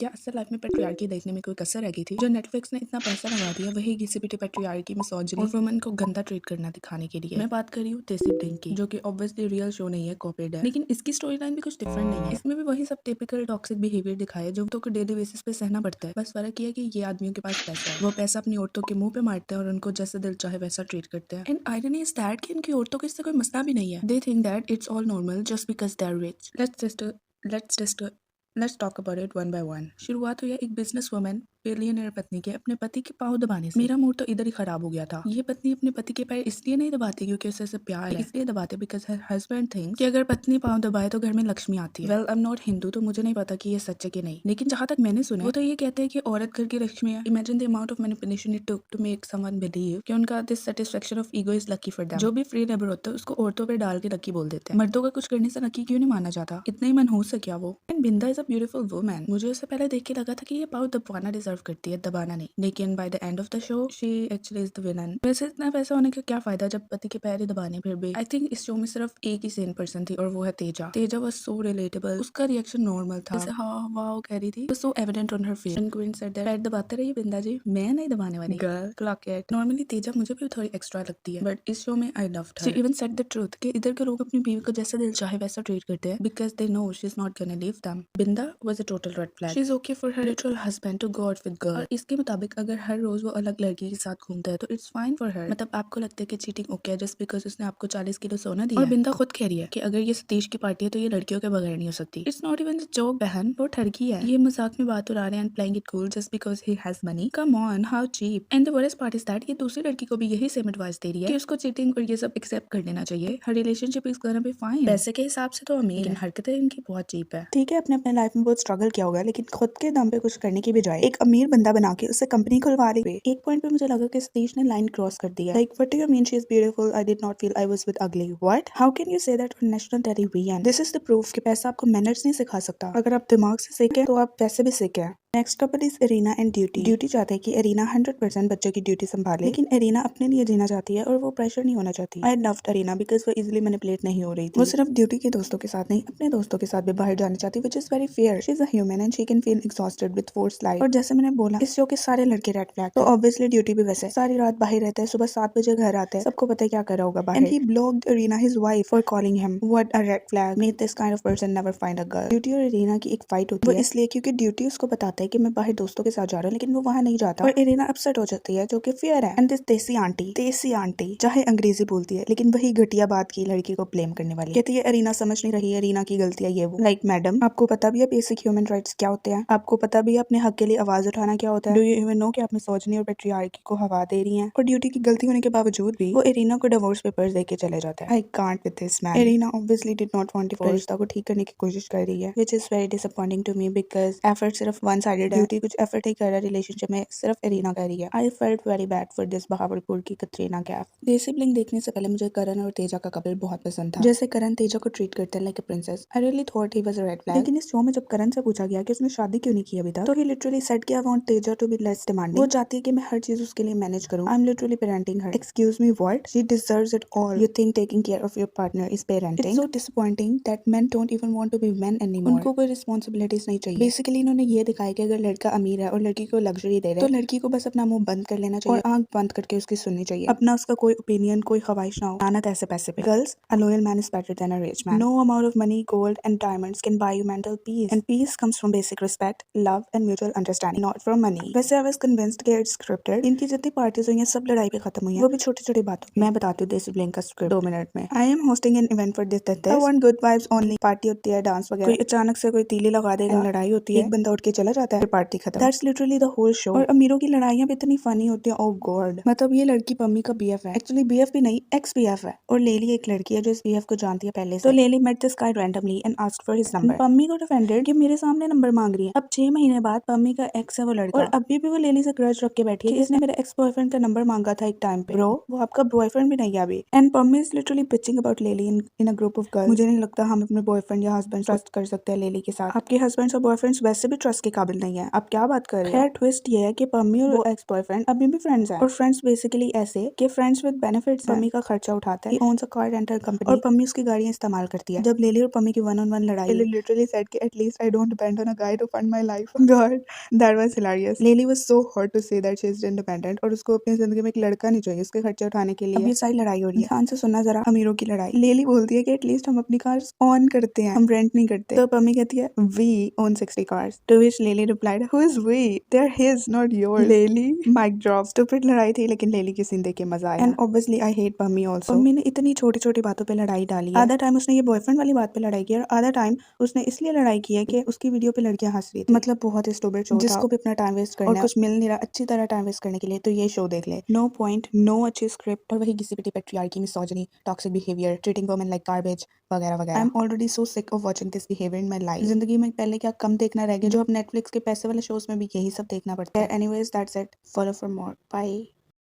क्या असल लाइफ में पैट्रियार्की देखने में कोई कसर रह गई थी? जो नेटफ्लिक्स ने इतना पैसा लगा दिया वही घिसी-पिटी पैट्रियार्की, मिसोजिनी और वुमेन को गंदा ट्रीट करना दिखाने के लिए। मैं बात कर रही हूँ देसी ब्लिंक की, जो कि ऑब्वियसली रियल शो नहीं है, कॉपीड है। लेकिन इसकी स्टोरी लाइन भी कुछ डिफरेंट नहीं है। इसमें भी वही सब टिपिकल टॉक्सिक बिहेवियर दिखाया जो तो डेली बेसिस पे सहना पड़ता है। बस फर्क ये है कि ये आदमियों के पास पैसा है, वो पैसा अपनी औरतों के मुंह पे मारते हैं और उनको जैसा दिल चाहे वैसा ट्रीट करते हैं। एंड आयरनी इज दैट कि इनकी औरतों को इससे कोई मसला भी नहीं है। They think that it's all normal just because they are rich. Let's talk about it one by one. शुरुआत हुई है एक बिजनेस वुमन बिलियनर पत्नी के अपने पति के पाँव दबाने से। मेरा मूड तो इधर ही खराब हो गया था। ये पत्नी अपने पति के पैर इसलिए नहीं दबाती क्योंकि उसे प्यार है, इसलिए दबाते बिकॉज हर हस्बैंड थिंक्स कि अगर पत्नी पाँव दबाए तो घर में लक्ष्मी आती है। Well I am not Hindu तो मुझे नहीं पता कि ये सच है कि नहीं, लेकिन जहाँ तक मैंने सुना वो तो ये कहते हैं कि औरत घर की लक्ष्मी है। Imagine the amount of manipulation it took to make someone believe कि उनका this satisfaction of ego is lucky for them. जो भी फ्री लेबर होता है उसको औरतों पे डाल के लकी बोल देते हैं। मर्दों का कुछ करने से लकी क्यों नहीं माना जाता? इतना ही मनहूस है क्या वो? And Binda is a beautiful woman. मुझे उससे पहले देख के लगा था कि ये पाँव दबाना डिजर्व करती है, दबाना नहीं। लेकिन by the end of the show she actually is the villain. वैसे इतना पैसा होने का क्या फायदा जब पति के पैर ही दबाने। फिर भी आई थिंक इस शो में सिर्फ एक ही सेन पर्सन थी और वो है Teja. Teja was so relatable. उसका रिएक्शन नॉर्मल था, जैसे हाँ वाओ कह रही थी, so evident on her face. And queen said that पैर दबाते रहिए बिंदा जी, मैं नहीं दबाने वाली। Girl clock it. Normally Teja मुझे भी थोड़ी एक्स्ट्रा लगती है, बट इस शो में I loved her. She even said the truth कि इधर के लोग अपनी बीवी को जैसा दिल चाहे वैसा ट्रीट करते हैं because they know she is not gonna leave them. Binda was a total red flag. She is okay for her literal husband to go out with girl. और इसके मुताबिक अगर हर रोज वो अलग लड़की के साथ घूमता है तो इट्स फाइन फॉर हर। मतलब आपको लगता है कि चीटिंग ओके है जस्ट बिकॉज उसने आपको 40 किलो सोना दिया। और बिंदा खुद कह रही है कि अगर ये सतीश की पार्टी है तो ये लड़कियों के बगैर नहीं हो सकती। इट्स नॉट इवन जोक बहन, वो ठरकी है। ये मजाक में बात उड़ा रहे हैं and playing it cool just because he has money. Come on, how cheap. And the worst part is that ये दूसरी लड़की को भी यही सेम एडवाइस दे रही है कि उसको चीटिंग और ये सब एक्सेप्ट कर लेना चाहिए। Her relationship is gonna be fine. पैसे के हिसाब से तो अमीर, लेकिन हरकतें इनकी बहुत चीप है। ठीक है, अपने अपने लाइफ में बहुत स्ट्रगल किया होगा, लेकिन खुद के दम पे कुछ करने की बजाय एक अमीर बंदा बना के उससे कंपनी खुलवा रही है। एक पॉइंट पे मुझे लगा कि सतीश ने लाइन क्रॉस कर दी है। Like what do you mean she is beautiful? I did not feel I was with ugly. What? How can you say that on national television? This is the proof कि पैसा आपको manners नहीं सिखा सकता। अगर आप दिमाग से सीखे तो आप पैसे भी सीखे। Next couple is arena and duty. Duty चाहते हैं कि एरिना 100% बच्चों की ड्यूटी संभाले, लेकिन एरिना अपने लिए जीना चाहती है और वो प्रेशर नहीं होना चाहती। आई लव्ड एरिना बिकॉज वो इजीली मैनिपुलेट नहीं हो रही थी। वो सिर्फ ड्यूटी के दोस्तों के साथ नहीं अपने दोस्तों के साथ भी बाहर जाना चाहती, which is very fair. She is a human and she can feel exhausted with forced life. और जैसे मैंने बोला इस शो के सारे लड़के रेड फ्लैग, तो ऑब्वियसली ड्यूटी भी वैसे सारी रात बाहर रहते हैं, सुबह 7 बजे घर आते हैं, सबको पता है क्या कर रहा होगा बाहर। And he blocked arena his wife for calling him what a red flag. Made this kind of person never find a girl. Duty और एरिना की एक फाइट होती है, वो इसलिए क्योंकि ड्यूटी उसको बताता है कि मैं बाहर दोस्तों के साथ जा रहा हूँ, लेकिन वो वहाँ नहीं जाता और एरिना अपसेट हो जाती है, जो कि फेयर है। एंड दिस देसी आंटी चाहे अंग्रेजी बोलती है लेकिन वही घटिया बात की लड़की को ब्लेम करने वाली कहती है एरिना समझ नहीं रही, एरिना की गलती है ये वो। लाइक मैडम, आपको पता भी है बेसिक ह्यूमन राइट्स क्या होते हैं? आपको पता भी है अपने हक के लिए आवाज उठाना क्या होता है? डू यू इवन नो कि आप मिसोजिनी और पैट्रियार्की को हवा दे रही हैं? और ड्यूटी की गलती होने के बावजूद भी वो एरिना को डिवोर्स पेपर्स देके चले जाता है। I can't with this man. Arina obviously did not want divorce, रिश्ता को ठीक करने की कोशिश कर रही है, which is very disappointing to me because effort सिर्फ वन साइडेड है। ड्यूटी कुछ एफर्ट ही कर रहा है रिलेशनशिप में, सिर्फ एरिना कह रही है। I felt very bad for this Bahawalpur की कतरीना कैफ। देसी ब्लिंक देखने से पहले मुझे करण और तेजा का कपल बहुत पसंद था। जैसे करण तेजा को ट्रीट करते हैं like a princess. I really thought he was a red flag. लेकिन इस शो में जब करण से पूछा गया कि उसने शादी क्यों नहीं की अभी तक, तो ही लिटरली सेड कि I want Teja to be less demanding. वो चाहती है कि मैं हर चीज उसके लिए मैनेज करूं। I am literally parenting her. Excuse me, what? She deserves it all. You think taking care of your partner is parenting? It's so disappointing that men don't even want to be men anymore. उनको कोई responsibilities नहीं चाहिए। Basically इन्होंने ये दिखाया कि अगर लड़का अमीर है और लड़की को लग्जरी दे रहा है तो लड़की को बस अपना मुंह बंद कर लेना चाहिए और आंख बंद करके उसकी सुननी चाहिए। अपना उसका कोई ओपिनियन, कोई ख्वाहिश ना हो, लानत ऐसे पैसे पे। Girls, a loyal man is better than a rich man. No amount of money, gold and diamonds can buy you mental peace. And peace comes from basic respect, love and mutual understanding, not from money. वैसे I was convinced कि it's scripted. इनकी जितनी parties हुई हैं सब लड़ाई पे खत्म हुई हैं, वो भी छोटी छोटी बातों पे। मैं बताती हूँ देसी ब्लिंक का स्क्रिप्ट 2 मिनट में। I am hosting an event for this that this. I want good vibes only. Party होती है, डांस वगैरह। कोई अचानक से कोई तीली लगा देगा, लड़ाई होती है, एक बंदा उठ के चला जाता है, फिर पार्टी खत्म। That's literally the whole show. और अमीरों की लड़ाइयाँ भी इतनी फनी होती है, oh god। मतलब ये लड़की पम्मी का बीएफ है, एक्चुअली बीएफ भी नहीं, एक्स बीएफ है। और लेली एक लड़की है जो इस बीएफ को जानती है पहले से। तो लेली met this guy randomly and asked for his number. Pammi को डिफेंडेड कि मेरे सामने नंबर मांग रही है। अब 6 महीने बाद पम्मी का एक्स है वो लड़का, और अभी भी वो लेली से ग्रज रख के बैठी है कि इसने मेरे एक्स बॉयफ्रेंड का नंबर मांगा था एक टाइम पे। ब्रो, वो आपका बॉयफ्रेंड भी नहीं है अभी। And Pammi is literally pitching about लेली इन अ ग्रुप ऑफ गर्ल्स। मुझे नहीं लगता हम अपने बॉयफ्रेंड या हस्बैंड ट्रस्ट कर सकते हैं लेली के साथ। आपके हस्बैंड और बॉयफ्रेंड्स वैसे भी ट्रस्ट के काबिल नहीं है, आप क्या बात कर रहे हो? खैर ट्विस्ट ये है कि पम्मी और वो एक्स बॉयफ्रेंड अभी भी फ्रेंड्स हैं और फ्रेंड्स बेसिकली ऐसे कि फ्रेंड्स विद बेनिफिट्स हैं। पम्मी का खर्चा उठाता है, he owns a car rental company और पम्मी उसकी गाड़ियां इस्तेमाल करती है। जब लेली और पम्मी की वन ऑन वन लड़ाई हुई, लिटरली सेड कि at least I don't depend on a guy to fund my life. God, that was hilarious. लेली was so hot to say that she is independent और उसको अपनी जिंदगी में एक लड़का नहीं चाहिए उसके खर्चे उठाने के लिए। अब ये सारी लड़ाई हो रही है, ध्यान से सुनना जरा अमीरों की लड़ाई। लेली बोलती है कि एटलीस्ट हम अपनी कार्स ऑन करते हैं, हम रेंट नहीं करते। तो पम्मी कहती है we own 60 cars, to which लेली replied who is we, they're his not yours. लेली mic drop। stupid लड़ाई थी लेकिन लेली की सीन देख के मजा आया। and obviously I hate Pammi also। Pammi ने इतनी छोटी छोटी बातों पे लड़ाई डाली है। आधा टाइम उसने ये बॉयफ्रेंड वाली बात पे लड़ाई की और आधा टाइम उसने इसलिए लड़ाई की है कि उसकी वीडियो पे लड़कियां हंस रही थी। मतलब बहुत ही स्टूपिड शो था, जिसको भी अपना टाइम वेस्ट करना और कुछ मिल नहीं रहा अच्छी तरह टाइम वेस्ट करने के लिए तो ये शो देख ले। नो पॉइंट, नो अच्छी स्क्रिप्ट और वही घिसी पिटी patriarchy, misogyny, toxic behaviour, treating women like garbage वगैरह वगैरह। I am already so sick of watching this behaviour in my life. जिंदगी में पहले क्या कम देखना रह गया जो अब नेटफ्लिक्स के पैसे वाले शोज में भी यही सब देखना पड़ता है। Anyways that's it, follow for more, bye.